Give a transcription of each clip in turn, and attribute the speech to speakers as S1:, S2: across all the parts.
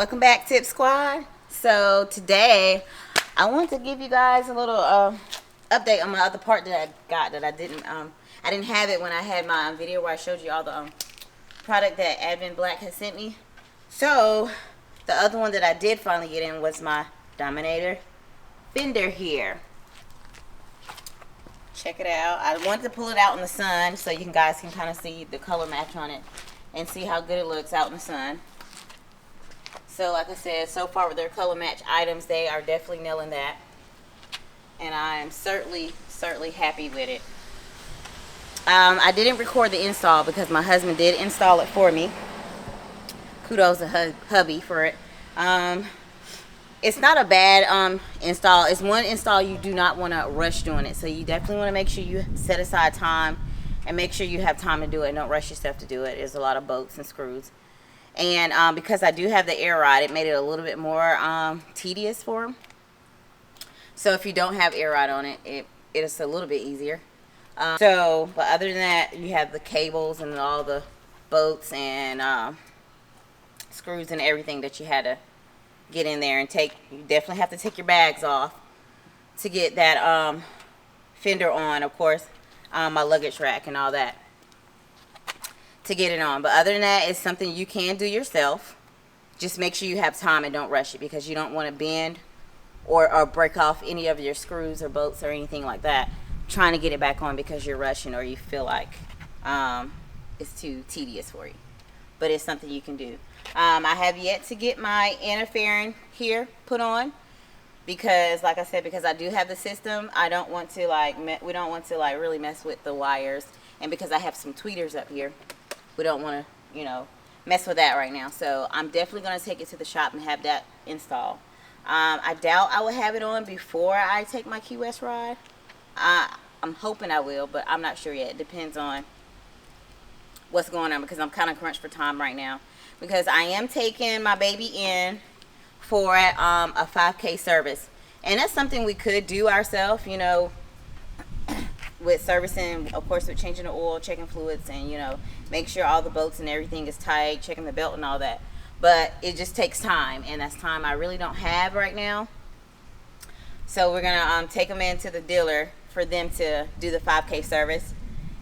S1: Welcome back, Tip Squad. So today I want to give you guys a little update on my other part that I got that I didn't have it when I had my video where I showed you all the product that AdvanBlack has sent me. So the other one that I did finally get in was my Dominator fender here. Check it out. I wanted to pull it out in the sun so you guys can kind of see the color match on it and see how good it looks out in the sun. So like I said, so far with their color match items, they are definitely nailing that. And I am certainly happy with it. I didn't record the install because my husband did install it for me. Kudos to hubby for it. It's not a bad install. It's one install you do not want to rush doing it. So you definitely want to make sure you set aside time and make sure you have time to do it and don't rush yourself to do it. There's a lot of bolts and screws. And because I do have the air ride, it made it a little bit more tedious for him. So if you don't have air ride on it, it's a little bit easier. But other than that, you have the cables and all the bolts and screws and everything that you had to get in there and take. You definitely have to take your bags off to get that fender on, of course, my luggage rack and all that, to get it on. But other than that, it's something you can do yourself. Just make sure you have time and don't rush it, because you don't want to bend or break off any of your screws or bolts or anything like that trying to get it back on because you're rushing or you feel like it's too tedious for you. But it's something you can do. I have yet to get my interfering here put on because, like I said, because I do have the system, I don't want to we don't want to really mess with the wires, and because I have some tweeters up here, we don't want to, mess with that right now. So I'm definitely going to take it to the shop and have that installed. I doubt I will have it on before I take my Key West ride. I'm hoping I will, but I'm not sure yet. It depends on what's going on, because I'm kind of crunched for time right now, because I am taking my baby in for a 5K service, and that's something we could do ourselves, with servicing, of course, with changing the oil, checking fluids, and make sure all the bolts and everything is tight, checking the belt and all that. But it just takes time, and that's time I really don't have right now. So we're gonna take them into the dealer for them to do the 5K service.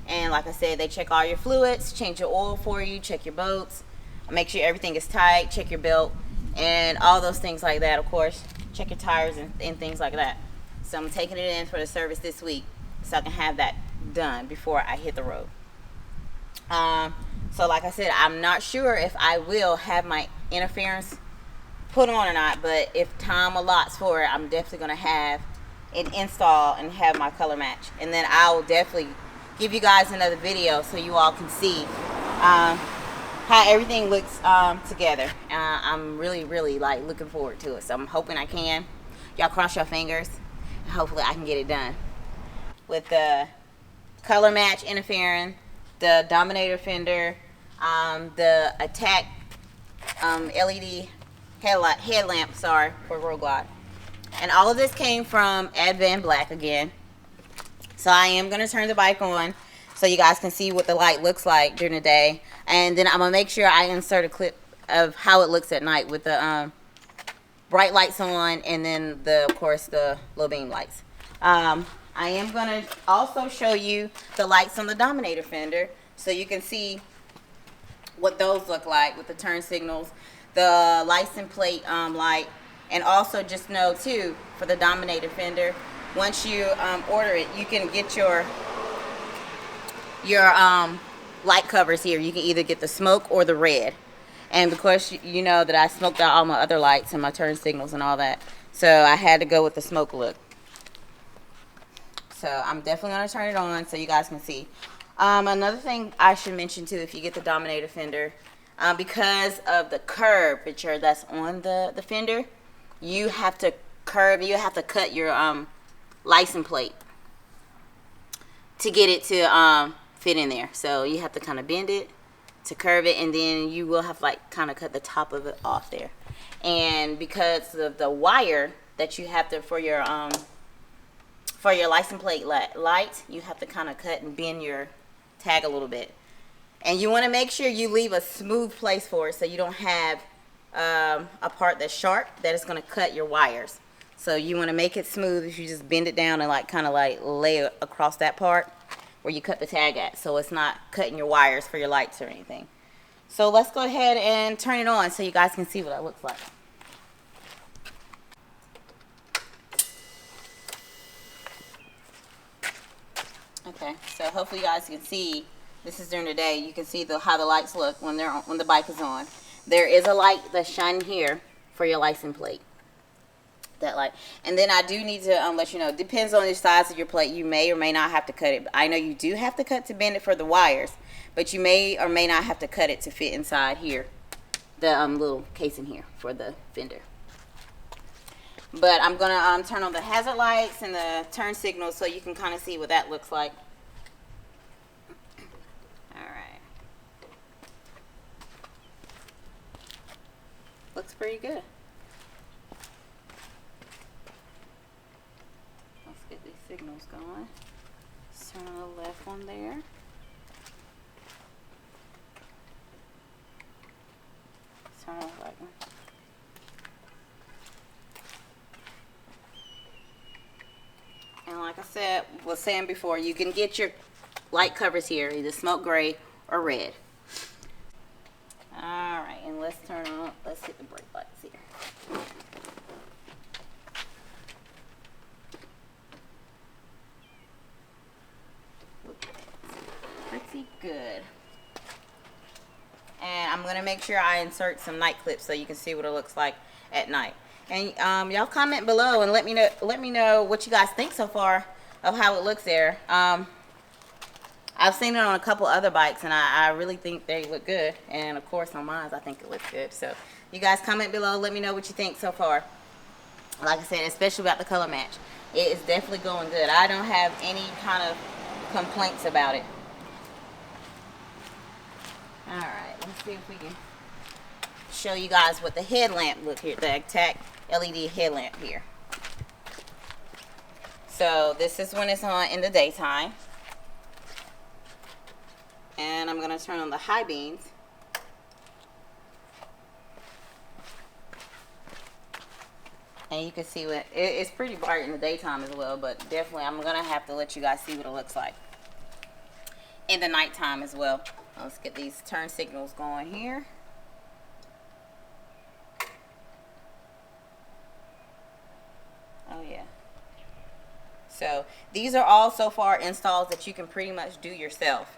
S1: And like I said, they check all your fluids, change your oil for you, check your bolts, make sure everything is tight, check your belt, and all those things like that. Of course, check your tires and things like that. So I'm taking it in for the service this week so I can have that done before I hit the road. So like I said, I'm not sure if I will have my interference put on or not, but if time allots for it, I'm definitely going to have it installed and have my color match. And then I will definitely give you guys another video so you all can see how everything looks together. I'm really looking forward to it, so I'm hoping I can. Y'all cross your fingers, and hopefully I can get it done with the color match interfering, the Dominator fender, the Attack LED headlamp, for Road Glide. And all of this came from AdvanBlack again. So I am going to turn the bike on so you guys can see what the light looks like during the day. And then I'm going to make sure I insert a clip of how it looks at night with the bright lights on, and then, of course, the low beam lights. I am going to also show you the lights on the Dominator fender so you can see what those look like with the turn signals, the license plate light, and also just know too, for the Dominator fender, once you order it, you can get your light covers here. You can either get the smoke or the red. And of course, you know that I smoked out all my other lights and my turn signals and all that, so I had to go with the smoke look. So I'm definitely going to turn it on so you guys can see. Another thing I should mention too, if you get the Dominator fender, because of the curvature that's on the fender, you have to cut your license plate to get it to fit in there. So you have to kind of bend it to curve it, and then you will have kind of cut the top of it off there. And because of the wire that you have to for your license plate light, you have to kind of cut and bend your tag a little bit. And you want to make sure you leave a smooth place for it so you don't have a part that's sharp that is going to cut your wires. So you want to make it smooth. If you just bend it down and like kind of like lay it across that part where you cut the tag at, so it's not cutting your wires for your lights or anything. So let's go ahead and turn it on so you guys can see what it looks like. Okay, so hopefully you guys can see. This is during the day. You can see how the lights look when the bike is on. There is a light that's shining here for your license plate. That light. And then I do need to let you know, depends on the size of your plate, you may or may not have to cut it. I know you do have to cut to bend it for the wires, but you may or may not have to cut it to fit inside here, the little casing here for the fender. But I'm gonna turn on the hazard lights and the turn signals so you can kind of see what that looks like. All right, looks pretty good. Get these signals going. Let's turn on the left one there. Let's turn on the right one. And like I said, was saying before, you can get your light covers here, either smoke gray or red. Alright, and let's turn on, let's hit the brake lights here. Pretty good. And I'm gonna make sure I insert some night clips so you can see what it looks like at night. And y'all comment below and let me know what you guys think so far of how it looks there. I've seen it on a couple other bikes and I really think they look good, and of course on mine I think it looks good. So you guys comment below, let me know what you think so far. Like I said, especially about the color match, it is definitely going good. I don't have any kind of complaints about it. Alright, let's see if we can show you guys what the headlamp look here, the attack LED headlamp here. So this is when it's on in the daytime. And I'm going to turn on the high beams. And you can see what it's pretty bright in the daytime as well, but definitely I'm going to have to let you guys see what it looks like in the nighttime as well. Let's get these turn signals going here. Oh yeah. So these are all so far installs that you can pretty much do yourself.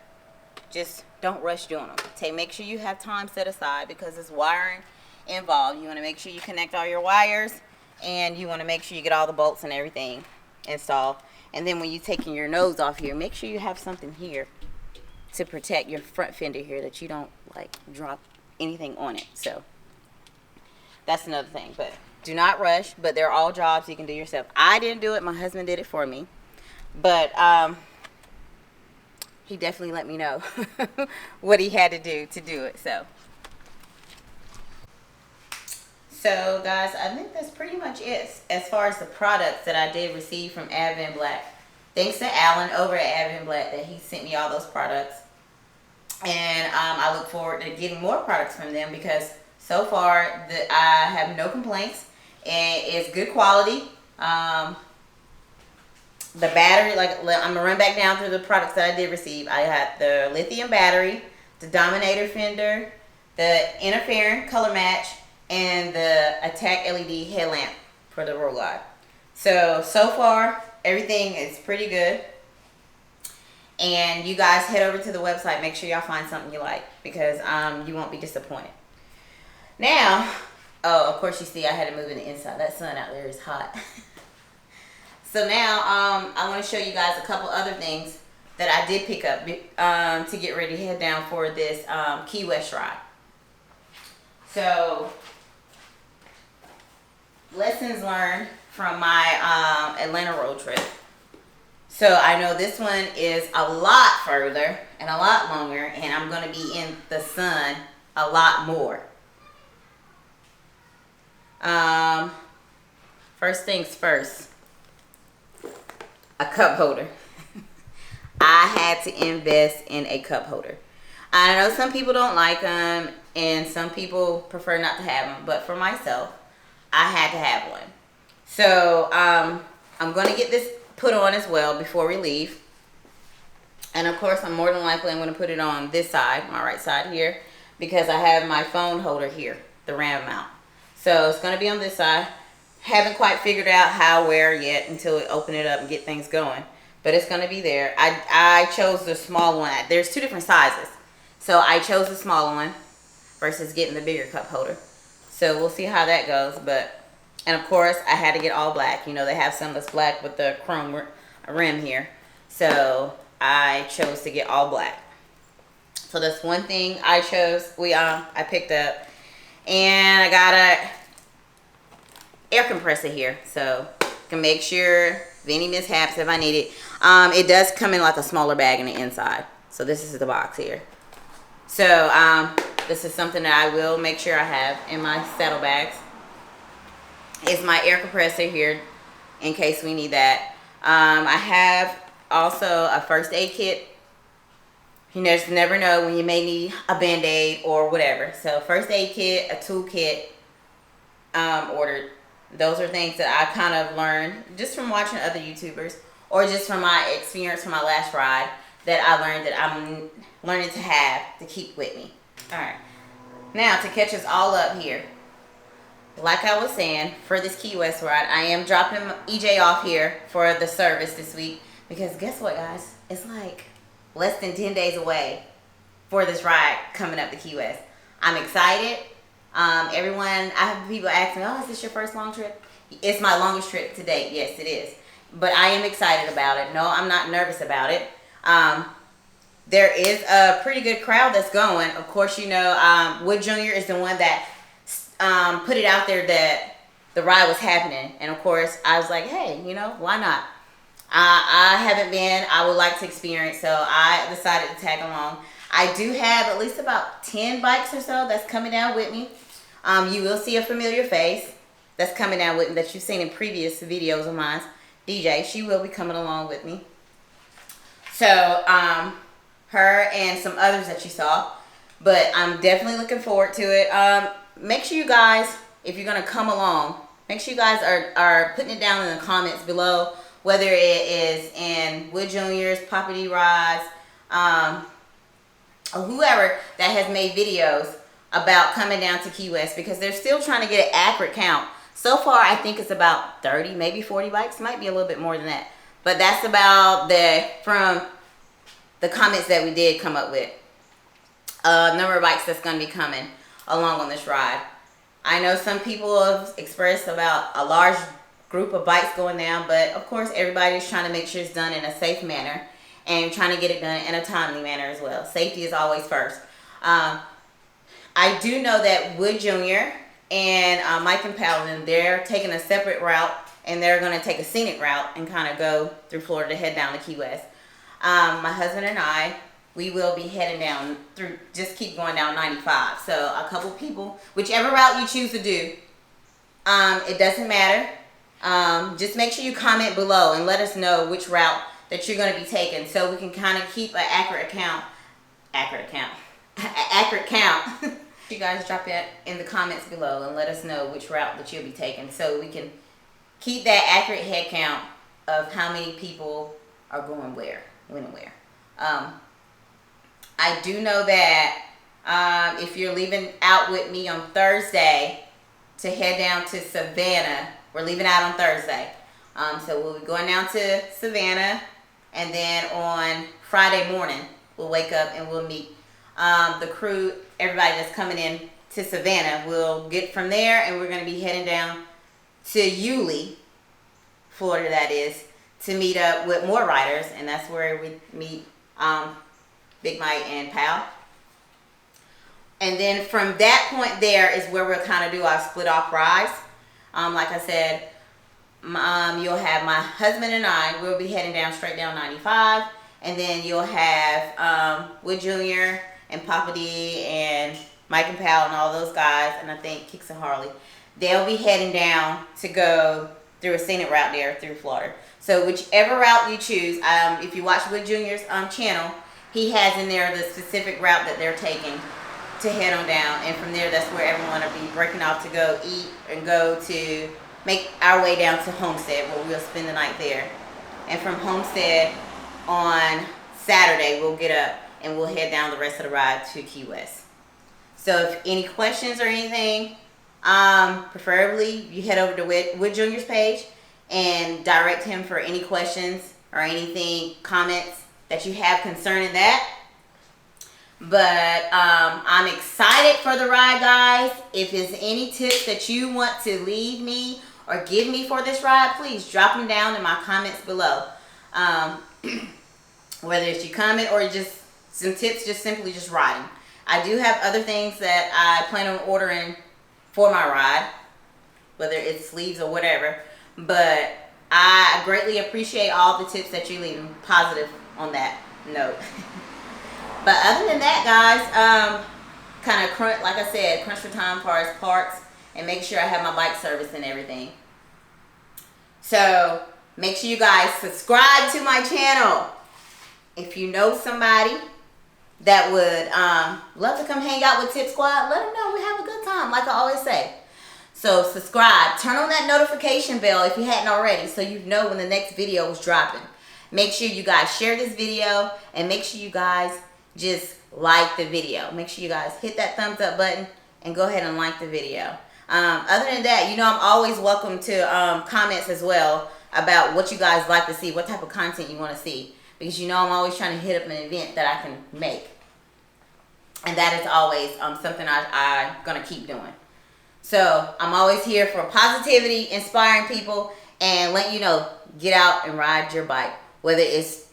S1: Just don't rush doing them. Make sure you have time set aside because there's wiring involved. You want to make sure you connect all your wires, and you want to make sure you get all the bolts and everything installed. And then when you're taking your nose off here, make sure you have something here to protect your front fender here, that you don't like drop anything on it. So that's another thing. But do not rush. But they're all jobs you can do yourself. I didn't do it. My husband did it for me. But he definitely let me know what he had to do it. So guys, I think that's pretty much it as far as the products that I did receive from AdvanBlack. Thanks to Alan over at AdvanBlack that he sent me all those products. And I look forward to getting more products from them because so far I have no complaints. And it's good quality. The battery, I'm going to run back down through the products that I did receive. I had the lithium battery, the Dominator fender, the interference color match, and the attack LED headlamp for the roll guard. So far, everything is pretty good. And you guys head over to the website. Make sure y'all find something you like because you won't be disappointed. Now, oh, of course you see I had to move in the inside. That sun out there is hot. So now I want to show you guys a couple other things that I did pick up to get ready to head down for this Key West ride. So lessons learned from my Atlanta road trip. So I know this one is a lot further and a lot longer, and I'm going to be in the sun a lot more. First things first. A cup holder. I had to invest in a cup holder. I know some people don't like them, and some people prefer not to have them, but for myself, I had to have one. So I'm going to get this put on as well before we leave. And of course, I'm more than likely I'm going to put it on this side, my right side here, because I have my phone holder here, the RAM mount. So it's going to be on this side. Haven't quite figured out how, where yet until we open it up and get things going. But it's going to be there. I chose the small one. There's two different sizes. So I chose the smaller one versus getting the bigger cup holder. So we'll see how that goes. And of course, I had to get all black. You know, they have some that's black with the chrome rim here. So I chose to get all black. So that's one thing I chose. I picked up. And I got a air compressor here, so can make sure if any mishaps, if I need it. It does come in like a smaller bag in the inside. So this is the box here. So this is something that I will make sure I have in my saddlebags. It's my air compressor here in case we need that. I have also a first aid kit. You just never know when you may need a band-aid or whatever. So first aid kit, a tool kit ordered. Those are things that I kind of learned just from watching other YouTubers or just from my experience from my last ride, that I learned that I'm learning to have to keep with me. Alright, now to catch us all up here, like I was saying, for this Key West ride, I am dropping EJ off here for the service this week, because guess what, guys? It's like less than 10 days away for this ride coming up to Key West. I'm excited. Everyone, I have people ask me, oh, is this your first long trip? It's my longest trip to date. Yes, it is. But I am excited about it. No, I'm not nervous about it. There is a pretty good crowd that's going. Of course, you know, Wood Jr. is the one that put it out there that the ride was happening. And of course, I was like, hey, you know, why not? I haven't been. I would like to experience, so I decided to tag along. I do have at least about 10 bikes or so that's coming down with me. You will see a familiar face that's coming down with me that you've seen in previous videos of mine. DJ, she will be coming along with me. So, her and some others that you saw. But I'm definitely looking forward to it. Make sure you guys, if you're going to come along, make sure you guys are putting it down in the comments below, whether it is in Wood Jr.'s, Papa D Rides, or whoever that has made videos about coming down to Key West, because they're still trying to get an accurate count. So far, I think it's about 30, maybe 40 bikes. Might be a little bit more than that. But that's about from the comments that we did come up with. Number of bikes that's going to be coming along on this ride. I know some people have expressed about a large group of bikes going down, but of course, everybody's trying to make sure it's done in a safe manner and trying to get it done in a timely manner as well. Safety is always first. I do know that Wood Jr. and Mike and Paladin, they're taking a separate route, and they're going to take a scenic route and kind of go through Florida to head down to Key West. My husband and I, we will be heading down through, just keep going down 95. So a couple people, whichever route you choose to do, it doesn't matter. Just make sure you comment below and let us know which route that you're going to be taking, so we can kind of keep an accurate count. You guys drop it in the comments below and let us know which route that you'll be taking, so we can keep that accurate head count of how many people are going where, when and where. I do know that if you're leaving out with me on Thursday to head down to Savannah, we're leaving out on Thursday. So we'll be going down to Savannah, and then on Friday morning, we'll wake up and we'll meet the crew, everybody that's coming in to Savannah. We'll get from there, and we're going to be heading down to Yulee, Florida, that is, to meet up with more riders, and that's where we meet Big Mike and Pal. And then from that point there is where we'll kind of do our split off rides. Like I said, you'll have my husband and I, we'll be heading down straight down 95, and then you'll have Wood Jr. and Papa D and Mike and Pal and all those guys, and I think Kicks and Harley. They'll be heading down to go through a scenic route there through Florida. So whichever route you choose, if you watch Wood Jr.'s channel, he has in there the specific route that they're taking to head on down. And from there, that's where everyone will be breaking off to go eat and go to make our way down to Homestead, where we'll spend the night there. And from Homestead on Saturday, we'll get up and we'll head down the rest of the ride to Key West. So if any questions or anything, preferably you head over to Wood Jr.'s page and direct him for any questions or anything, comments that you have concerning that. But I'm excited for the ride, guys. If there's any tips that you want to leave me or give me for this ride, please drop them down in my comments below. Whether it's you comment or just some tips, just simply just riding. I do have other things that I plan on ordering for my ride, whether it's sleeves or whatever. But I greatly appreciate all the tips that you leave, positive on that note. But other than that, guys, kind of crunch, like I said, crunch for time as far as parts, and make sure I have my bike service and everything. So make sure you guys subscribe to my channel. If you know somebody that would love to come hang out with Tip Squad, let them know. We have a good time, like I always say. So subscribe, turn on that notification bell if you hadn't already, so you know when the next video is dropping. Make sure you guys share this video, and make sure you guys just like the video. Make sure you guys hit that thumbs up button and go ahead and like the video. Other than that, you know, I'm always welcome to comments as well about what you guys like to see, what type of content you want to see. Because you know I'm always trying to hit up an event that I can make. And that is always something I'm going to keep doing. So I'm always here for positivity, inspiring people, and letting you know, get out and ride your bike. Whether it's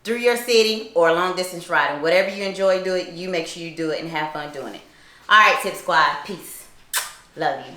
S1: through your city or long distance riding. Whatever you enjoy doing, you make sure you do it and have fun doing it. Alright, Tip Squad. Peace. Love you.